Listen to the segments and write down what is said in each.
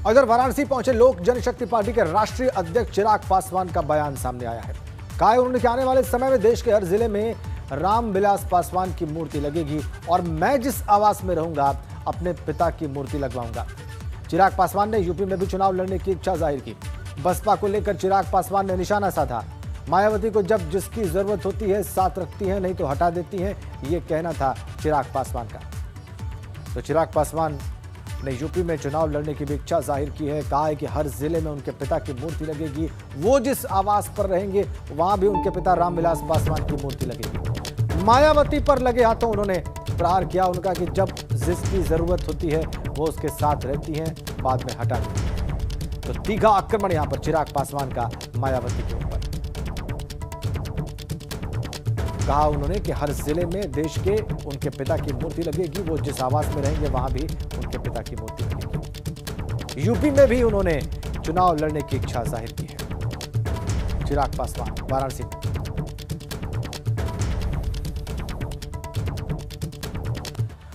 अगर वाराणसी पहुंचे लोक जनशक्ति पार्टी के राष्ट्रीय अध्यक्ष चिराग पासवान का बयान सामने आया है। कहा है उन्होंने कि आने वाले समय में देश के हर जिले में रामविलास पासवान की मूर्ति लगेगी और मैं जिस आवास में रहूंगा अपने पिता की मूर्ति लगवाऊंगा। चिराग पासवान ने यूपी में भी चुनाव लड़ने की इच्छा जाहिर की। बसपा को लेकर चिराग पासवान ने निशाना साधा। मायावती को जब जिसकी जरूरत होती है साथ रखती है, नहीं तो हटा देती हैं, ये कहना था चिराग पासवान का। तो चिराग पासवान ने यूपी में चुनाव लड़ने की भी इच्छा जाहिर की है। कहा है कि हर जिले में उनके पिता की मूर्ति लगेगी, वो जिस आवास पर रहेंगे वहां भी उनके पिता रामविलास पासवान की मूर्ति लगेगी। मायावती पर लगे हाथों उन्होंने प्रहार किया। उनका कि जब जिसकी जरूरत होती है वो उसके साथ रहती हैं, बाद में हटा देती है। तो तीखा आक्रमण यहां पर चिराग पासवान का मायावती के ऊपर। कहा उन्होंने कि हर जिले में देश के उनके पिता की मूर्ति लगेगी, वो जिस आवास में रहेंगे वहां भी उनके पिता की मूर्ति लगेगी। यूपी में भी उन्होंने चुनाव लड़ने की इच्छा जाहिर की है। चिराग पासवान वाराणसी में।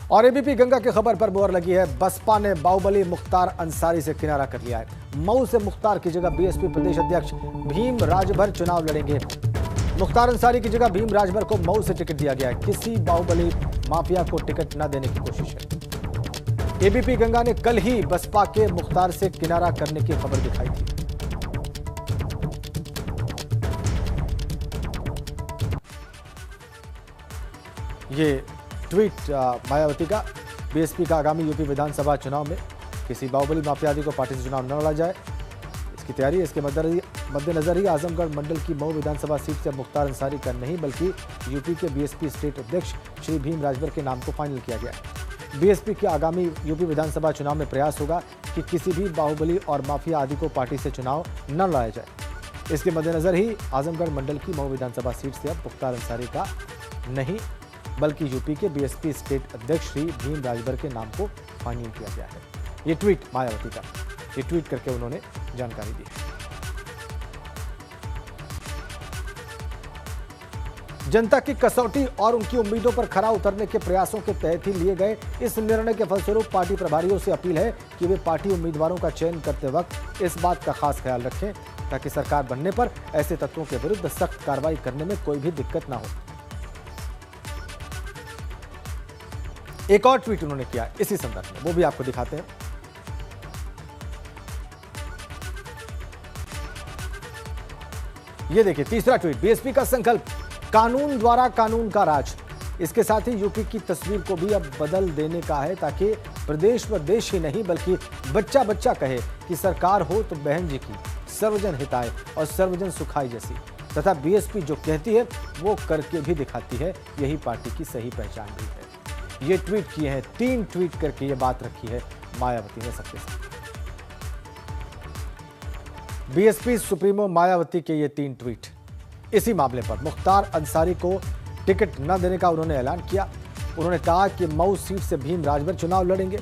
और एबीपी गंगा की खबर पर मोहर लगी है। बसपा ने बाहुबली मुख्तार अंसारी से किनारा कर लिया है। मऊ से मुख्तार की जगह बीएसपी प्रदेश अध्यक्ष भीम राजभर चुनाव लड़ेंगे। मुख्तार अंसारी की जगह भीम राजभर को मऊ से टिकट दिया गया है। किसी बाहुबली माफिया को टिकट न देने की कोशिश है। एबीपी गंगा ने कल ही बसपा के मुख्तार से किनारा करने की खबर दिखाई थी। ये ट्वीट मायावती का। बीएसपी का आगामी यूपी विधानसभा चुनाव में किसी बाहुबली माफियादी को पार्टी से चुनाव न लड़ा जाए, इसकी तैयारी है। इसके मद्देनजर ही आजमगढ़ मंडल की मऊ विधानसभा सीट से मुख्तार अंसारी का नहीं बल्कि यूपी के बीएसपी स्टेट अध्यक्ष श्री भीम राजभर के नाम को फाइनल किया गया है। बीएसपी के आगामी यूपी विधानसभा चुनाव में प्रयास होगा कि किसी भी बाहुबली और माफिया आदि को पार्टी से चुनाव न लड़ाया जाए। इसके मद्देनजर ही आजमगढ़ मंडल की मऊ विधानसभा सीट से अब मुख्तार अंसारी का नहीं बल्कि यूपी के बीएसपी स्टेट अध्यक्ष श्री भीम राजभर के नाम को फाइनल किया गया है। ये ट्वीट मायावती का, ये ट्वीट करके उन्होंने जानकारी दी। जनता की कसौटी और उनकी उम्मीदों पर खरा उतरने के प्रयासों के तहत ही लिए गए इस निर्णय के फलस्वरूप पार्टी प्रभारियों से अपील है कि वे पार्टी उम्मीदवारों का चयन करते वक्त इस बात का खास ख्याल रखें ताकि सरकार बनने पर ऐसे तत्वों के विरुद्ध सख्त कार्रवाई करने में कोई भी दिक्कत ना हो। एक और ट्वीट उन्होंने किया इसी संदर्भ में, वो भी आपको दिखाते हैं। ये देखिए तीसरा ट्वीट। बीएसपी का संकल्प, कानून द्वारा कानून का राज। इसके साथ ही यूपी की तस्वीर को भी अब बदल देने का है ताकि प्रदेश व देश ही नहीं बल्कि बच्चा बच्चा कहे कि सरकार हो तो बहन जी की, सर्वजन हिताय और सर्वजन सुखाय जैसी। तथा बीएसपी जो कहती है वो करके भी दिखाती है, यही पार्टी की सही पहचान भी है। ये ट्वीट किए हैं, 3 ट्वीट करके ये बात रखी है मायावती ने सबके साथ। बीएसपी सुप्रीमो मायावती के ये 3 ट्वीट इसी मामले पर। मुख्तार अंसारी को टिकट न देने का उन्होंने ऐलान किया। उन्होंने कहा कि मऊ सीट से भीम राजभर चुनाव लड़ेंगे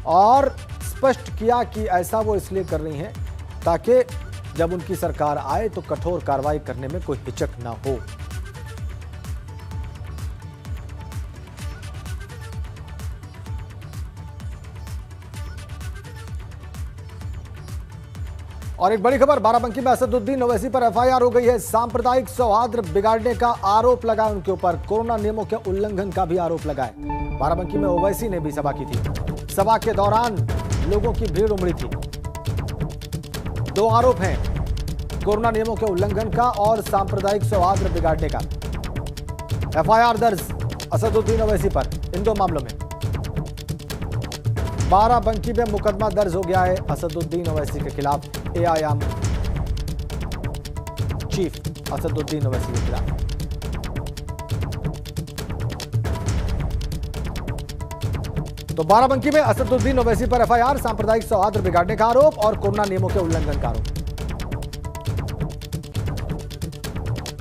और स्पष्ट किया कि ऐसा वो इसलिए कर रही हैं ताकि जब उनकी सरकार आए तो कठोर कार्रवाई करने में कोई हिचक ना हो। और एक बड़ी खबर, बाराबंकी में असदुद्दीन ओवैसी पर एफआईआर हो गई है। सांप्रदायिक सौहार्द बिगाड़ने का आरोप लगा उनके ऊपर। कोरोना नियमों के उल्लंघन का भी आरोप लगा है। बाराबंकी में ओवैसी ने भी सभा की थी। सभा के दौरान लोगों की भीड़ उमड़ी थी। 2 आरोप हैं, कोरोना नियमों के उल्लंघन का और सांप्रदायिक सौहार्द बिगाड़ने का। एफआईआर दर्ज असदुद्दीन ओवैसी पर इन 2 मामलों में। बाराबंकी में मुकदमा दर्ज हो गया है असदुद्दीन ओवैसी के खिलाफ। एआईएम चीफ असदुद्दीन ओवैसी के खिलाफ। तो बाराबंकी में असदुद्दीन ओवैसी पर एफआईआर, सांप्रदायिक सौहार्द बिगाड़ने का आरोप और कोरोना नियमों के उल्लंघन का आरोप।